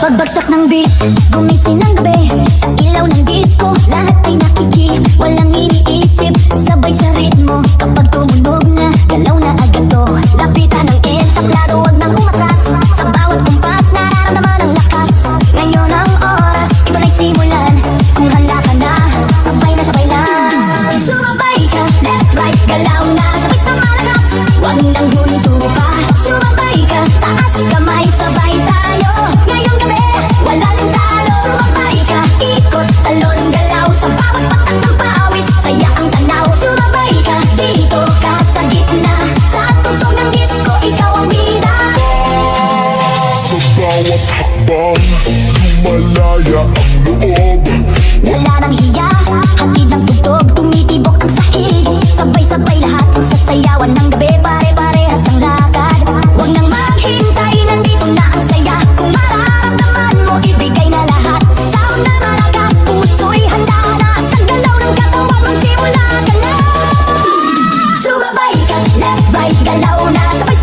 Pagbagsak ng beat, gumising ng gabi. Sa ilaw ng disco, lahat ay nakiki. Walang iniisip, sabay sa ritmo. Kapag tumunog na, galaw na agad to. Lapitan ng entablado, wag nang umatras. Sa bawat kumpas, nararamdaman ang lakas. Ngayon ang oras, ito na'y simulan. Kung handa ka na, sabay na sabay lang. Sumabay ka, left, right, galaw na. Sabay sa malakas, wag nang huminto pa. Sumabay ka, taas kamay, sabay tayo. Ngayong gabi, wala nang talo. Sumabay ka, ikot, talon, galaw. Sa bawat patak ng pawis, saya ang tanaw. Sumabay ka, dito ka sa gitna. Sa tugtog ng disco, ikaw ang bida. Sa bawat hakbang, lumalaya ang loob. Wala nang hiya, hatid ng tugtog, tumitibok ang sahig. Sabay-sabay lahat ang sasayawan ng gabi. Pare-parehas ang lakad, wag nang maghintay, nandito na ang saya. Kung mararamdaman mo, ibigay na lahat. Sound na malakas, puso'y handa na. Sa galaw ng katawan, magsimula ka na. Sumabay ka, left, right, galaw na. Sabay